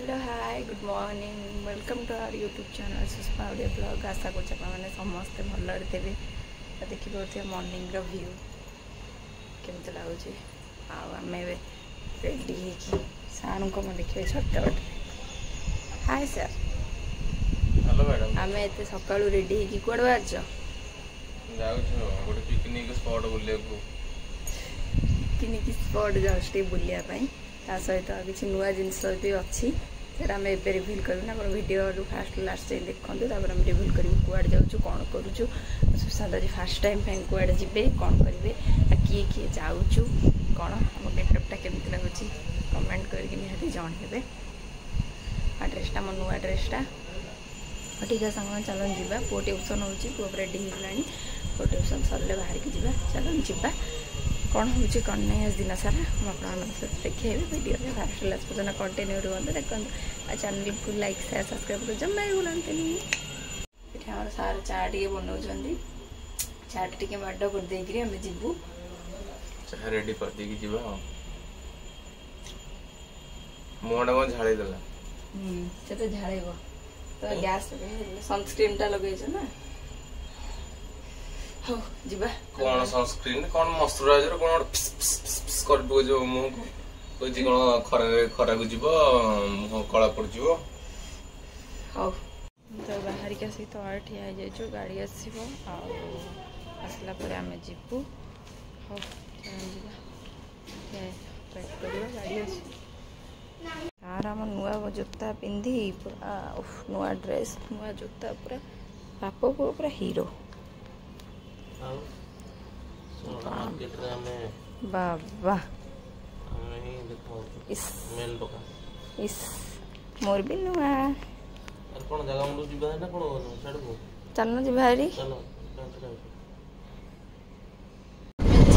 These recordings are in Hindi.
Hello hi good morning welcome to our YouTube channel Sushma Odia blog. आशा कर समस्ते भलरे थे देखिए मॉर्निंग व्यू केमती लगुच आम रेडी सार को देखिए छटपट। Hi sir. Hello madam. आम एत सका रेडी कौड़ बाहर गोटे पिकनिक स्पॉट बुलिया पिकनिक स्पॉट जाऊँ बुलायापाई ता सहित किसी नुआ जिनस भी अच्छी से आम एवं रिविल करूँ ना वीडियो फास्ट लास्ट जाए देखते तापर आम रिविल करूँ कुआड़े जाऊँ कौन करूँ सुशांत आज फास्ट टाइम कुआड़े जी कौन करेंगे किए किए जाऊँ कौन आम गेटअपटा केमती लगुच कमेंट करके निहाती जनइबे। ड्रेसटा मो नुआ ड्रेसटा ठीक है सांग चलन जा पुओ ट्यूशन हो पुओ रेडी होगा पुओ ट्यूशन सरले बाहर की जा चलन जा कौन हो कौन नहीं आज दिन सारा मुझे देखिए वीडियो में फास्ट लास्ट पर्यटन कंटिन्यू रुहतु देखते चैनल को लाइक शेयर सब्सक्राइब कर जमा ही बुलाते ये आम सार चा टे बनाऊँ चा टे बाड कर देकर आम जीवु चाह रेडी कर देकी जीवा मुहटा कौन झाड़ी देला से तो झाड़ेब तो गैस सनस्क्रीन टा लगे ना हाँ जीवा कौन सनस्क्रीन कौन मॉइस्चराइजर कौन कर दो जो मुंह को कोई कौन खरा को जीव मुंह कला पड़ जीव। हाँ तो बाहर के आसिक तो ठिया हो जाइए गाड़ी आसला आम जीवु। हाँ गाड़ी आर आम नुआ जोता पिंधि पूरा नुआ ड्रेस नुआ जोता पूरा बाप पुओ पूरा हीरो बाबा इस मोर भी नुआ चलना जी भाई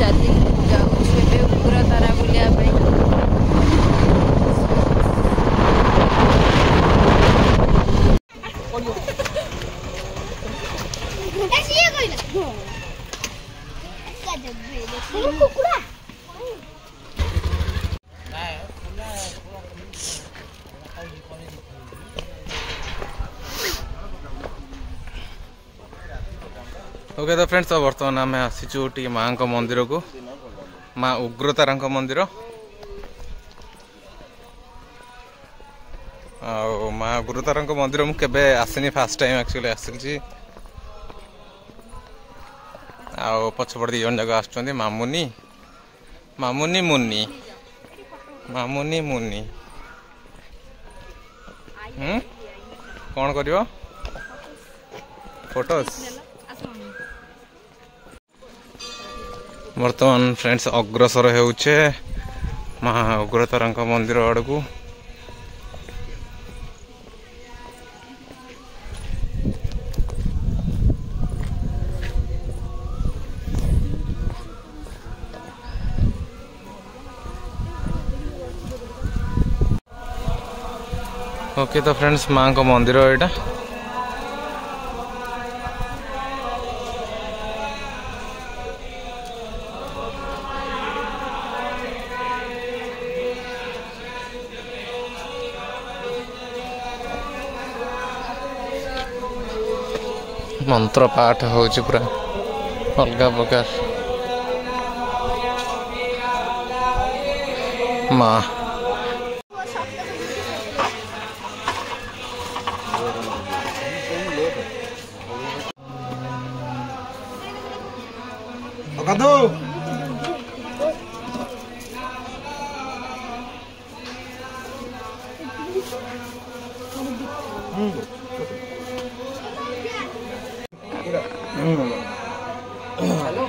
चली जाऊँ पूरा तारा बुलिया ओके तो फ्रेंड्स बर्तमान आम आसीचु टी माँ मंदिर को माँ उग्रतारा मंदिर माँ उग्रतारा मंदिर मुझे आसनी फास्ट टाइम एक्चुअली आसी पछपट दी जन जगह आसुँच मामुनी मामुनी मुन्नी मामुनी मुन्नी कौन कर फोटोस बर्तमान फ्रेंड्स अग्रसर होचे माँ उग्रतारा मंदिर आड़ को ओके तो फ्रेंड्स माँ को मंदिर एटा मंत्र पाठ हो पूरा अलग प्रकार माँ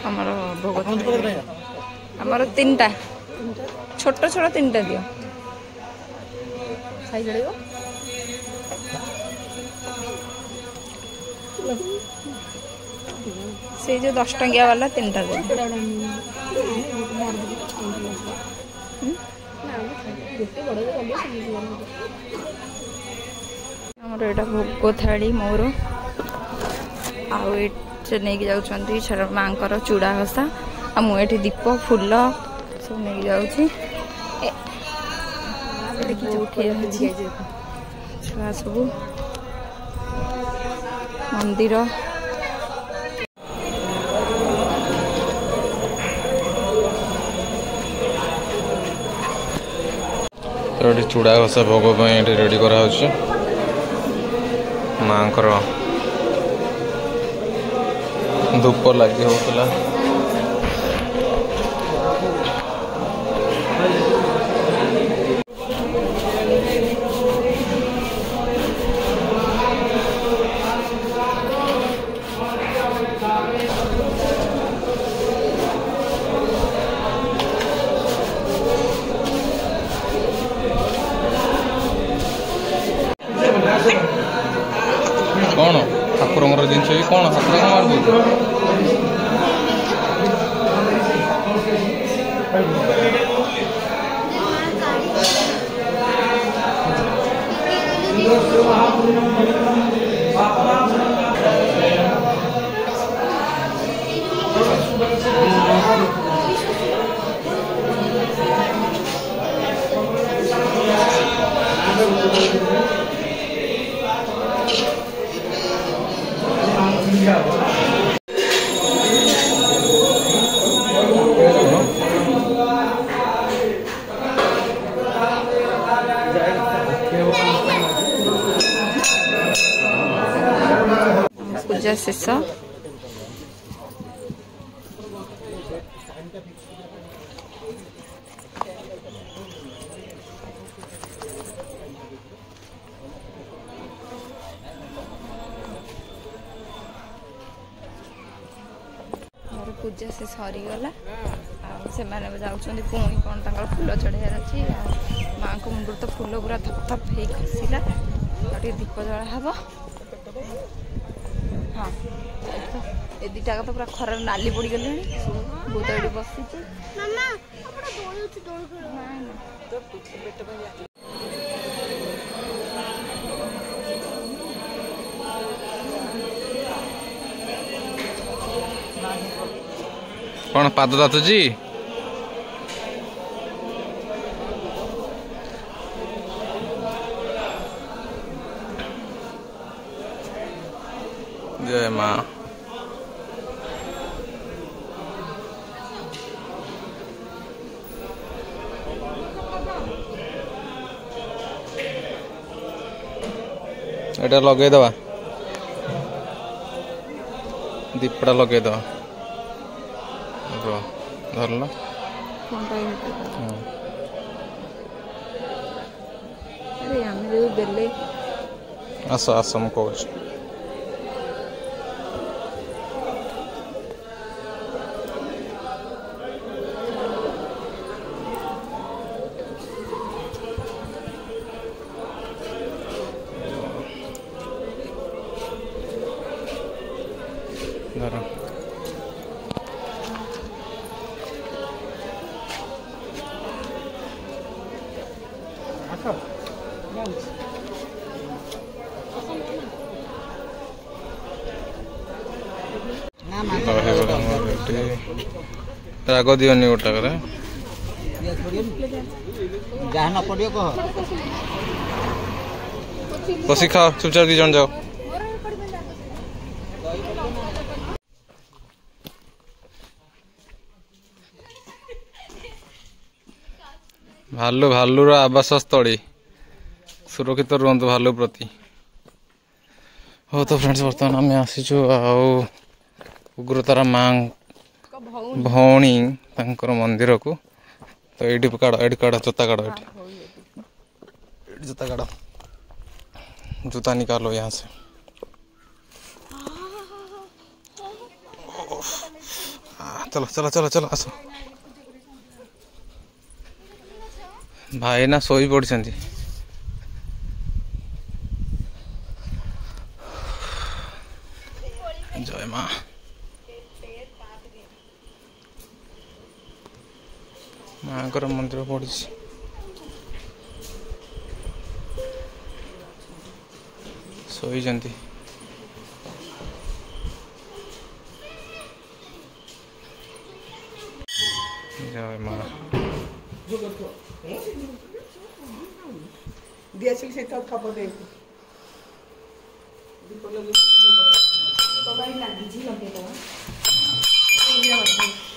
आमर भोग आमर तीन टा छोट छोट तीन टा दियो खाई चलो से जो 10 टंकिया वाला तीन टा दे आमर एटा भोग थाड़ी मोर से नहीं जाऊँ माँ चूड़ा घसा आ मुझे दीप फूल सब नहीं जाऊँ छुआ सब मंदिर चूड़ा घसा भोग रेडी करा माँ धूप लगी होता कौन ठाकुर जिन कौन ठाकुर पूजा शेष पूजा से सरीगला से जाऊँ पुणी कौन फूल चढ़ार अच्छी माँ को मुंड तो फूल पूरा थप थप हो खसला दीप जला हम हाँ ए दीटा तो पूरा खरार नाली पड़ गले बहुत ये बसी कौन पाद तातुची जय माँ एटा लगे दवा दीपटा लगे दवा धरल आस आस मु कहूँ धर राग दिवनी गोटा बसी खाओ चुपचाप दी जन जाओ भालू भालूर आवास स्थली सुरक्षित रुहतु भालू प्रति हो तो फ्रेंड्स बर्तमान आम आसीचु उग्रतारा माँ भौणी मंदिर को तो ये काड़ ये काड़ जोता काड़ जोता काड़ जूता निकालो यहाँ से चलो चलो चलो चलो आसो भाई ना सोई पड़ी जय माँ माँ को मंदिर पड़ी सोई जय माँ ବୁଲି ଆସିଲି ସେଇଟା ଖବର ଦେବି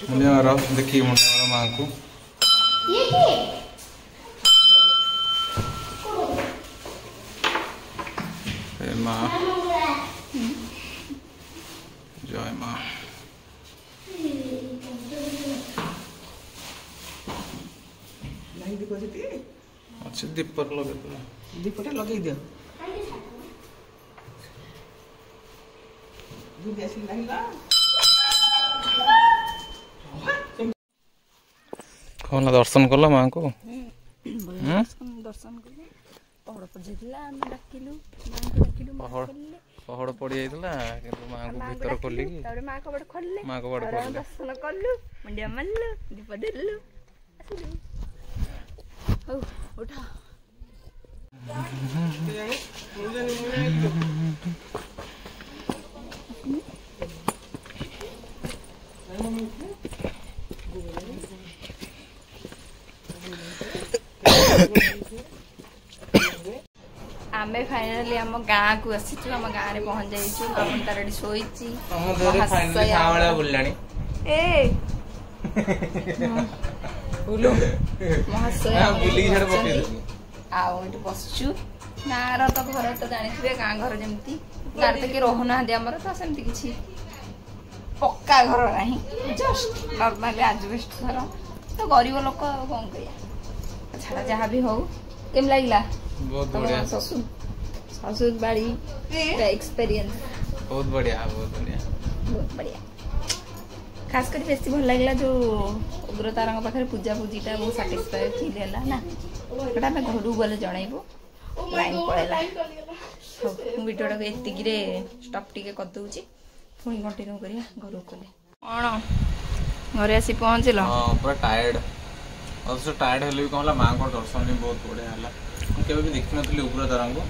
मुंडिया देखिए मुंडिया माँ को माँ जय माँ अच्छा दीपर लगे दीपटा लगे दियो बुली आसिली नहीं ना कौन दर्शन कल माँ को दर्शन कलु पहाड़ पर जाइला हम डाकिलु पहाड़ पड़ जाइला किंतु माँ को भीतर खोली की तारे माँ कबड़ खोलले माँ को बड़ खोली दर्शन कलु मुंडिया मल्लु दीप देलु आसिलु हो उठा आमे फाइनली हम गाँ को आसीचु हम गाँ रे पहुंच जाइछु अपन तारडी सोइची हम धरे फाइनली सावळा बुल्लाणी ए बोलो महाशय बुली छड़ पके आउ एटु बसचु गाँर तो घर तो जानिथिबे गाँ घर जेमती गाँ तो के रहना दे हमर तो सेमती किछि पक्का घर नाही जस्ट नॉर्मली एडजस्ट घर तो गरीब लोक कोन करिया छाड़ा जहाँ भी हो केम लागिला बहुत बढ़िया ससुर ससुर बाड़ी एक्सपीरियंस बहुत बढ़िया बहुत बढ़िया खास कर बेसी भल लागला जो उग्रतारा पाखे पूजा पूजीटा बहुत साटिस्फाई फील है ना एटा आम घर गले जनइबो लाइन पड़ेगा वीडियोटा को एतिकी स्टॉप टिके कर दूची पुणी कंटिन्यू करिया घर को कौन घरे आसी पहुँचल पूरा टायर्ड अवश्य टायर्ड हेल्ले भी कहला माँ को दर्शन भी बहुत बढ़िया है केवे भी देखी नी उग्रतारा को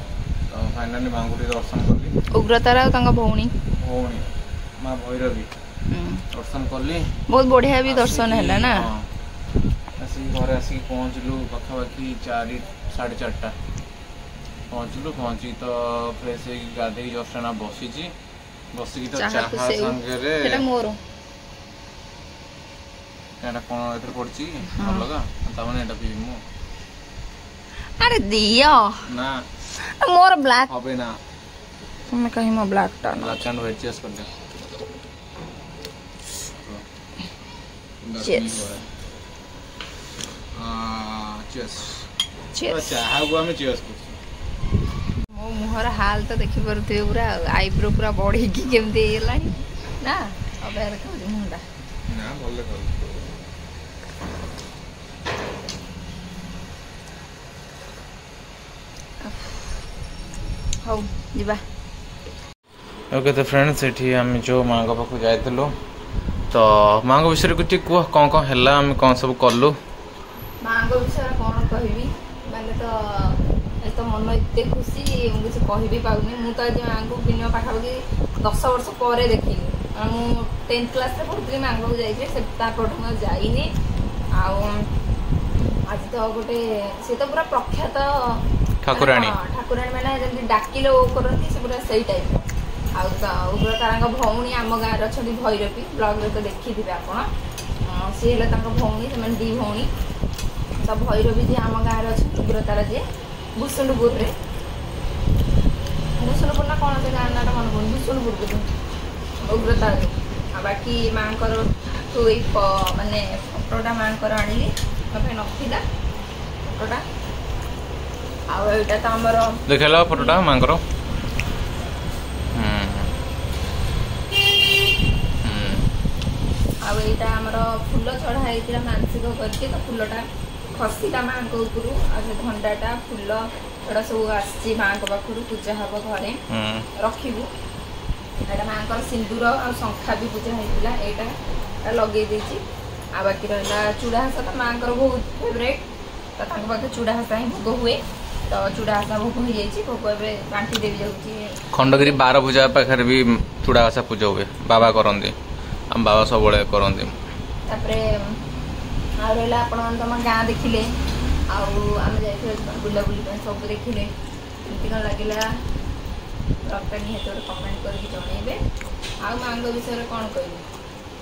तो फाइनाली माँ को दर्शन कली उग्रतारा भौणी भौणी माँ भैरवी दर्शन कली बहुत बढ़िया भी दर्शन है ना घर आसिक पहुँचलु पाखापाखि 4:30 पहुँचलु पहुँची तो फ्रेश गाधे जस्ट ना बसी बसिकी तो चाहा संगे मोर एटा कोन एथर पड़ची अलगा ताने एटा पी मु अरे दियो ना मोर ब्लैक होबे ना तुम कहीं मो ब्लैक टा ब्लैक एंड व्हाइट चेस कर दे चेस चेस चेस चाहा को हम चेस कर मो मुहर हाल तो देखि परथि पूरा आईब्रो पूरा बॉडी की केमते हेलानी ना अब यार का मुंडा ना बोले कर हौ जिबा ओके तो फ्रेंड्स एठी हम जो माँ को पाखु जाइतलो तो माँ को विषय कुछ कह कौन कौन है आम कौन सब कलु माँ को विषय कौन कहबी माने तो मन एत खुशी मुझे कह भी पाऊनी मुझे आज माँ को मिनिमम पाखापाखि 10 वर्ष पर देखी मु 10th क्लास पढ़ुली माँ को जाइए जाइनी आज तो गोटे सी तो पूरा प्रख्यात ठाकुराणी ठाकुराणी मैंने जमी डाकिले ओ करती से पूरा सही टाइप उग्रतारा भौणी आम गाँव अच्छा भैरवी ब्लॉग तो देखी थे आप सी है भौणी से दी भौणी तो भैरवी जी आम गाँव अच्छा उग्रतारा जी भूषुंडपुर ना कौन से गाँव ना मन पड़े भूषुंडपुर को उग्रतारा बाकी माँ तो मानने फटोटा माँ आनी मोबाइल नथिला फटोटा आटा तो आमर देखला फटोटा माँ आईटा आमर फूल चढ़ाई मानसिक करके तो फूलटा खसीटा माँ को ऊपर धंडाटा फूल एटा सब आसी माँ पाखु पूजा हम घरे रखू एटा माँ सिंदूर आ शंखा भी पूजा होता यहाँ लगे आ बाकी रहा चूड़ाहास तो माँ बहुत फेवरेट तो पाखे चूड़ाहास ही भोग हुए तो चूड़ाहास भोग हो जाए भोग ए बांटी देवी जाऊँगी खंडगिरी 12 पूजा पाखे भी चूड़ाहास पूजा हुए बाबा करते आम बाबा सब करते रहा आप गाँ देखिले आम जाइए बुलाबुली सब देखिले केमती कौन लगे ब्लॉगटा निहत गोटे कमेंट करके जनइबे। आ माँ विषय कौन कहबी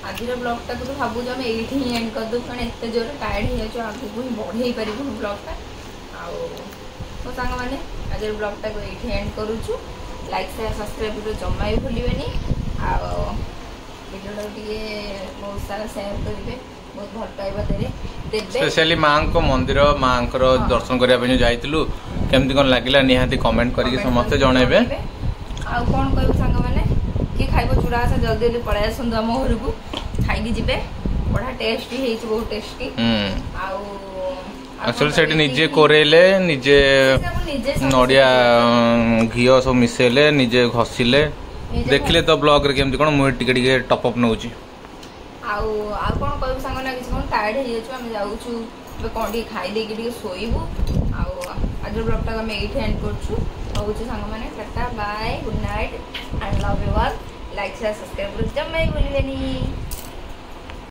आज ब्लॉगटा तो भावुँ आम ये एंड करदे कारण एत जोर टायर्ड हो जाए आगू ही बढ़े पारूँ ब्लॉगटा मो सांग मैंने आज ब्लॉगटा को ये एंड करुचु। लाइक शेयर सब्सक्राइब तो जमा भी भूलिए वीडियो टे बहुत सारा शेयर करेंगे बहुत भल पाइबा देवे स्पेशली माँ को मंदिर माँ दर्शन करने जाइलु केमती कौन लगे निहाती कमेंट करके समस्ते जनइबे। आ कौन कहबू सांग मैंने किए खाइब चूड़ा आसा जल्दी जल्दी पड़े आसतु आम घर को खाई जी बड़ा टेस्टी है बहुत टेस्टी। एक्चुअली सेठी निजे कोरेले निजे नड़िया घी सब मिसेले निजे घसीले देखिले तो ब्लॉग रे केमती कोन मुई टिके टिके टॉप अप नउची आ कोन कहबू संग ना किछ कोन टायर्ड हे जाछु हम जाउछु बे कोन टी खाई दे के सोइबू आ आज ब्लॉग टा हम एठी एंड करछु कहूछु संग माने टाटा bye good night I love you all like share subscribe जम्मै भूलिबेनी।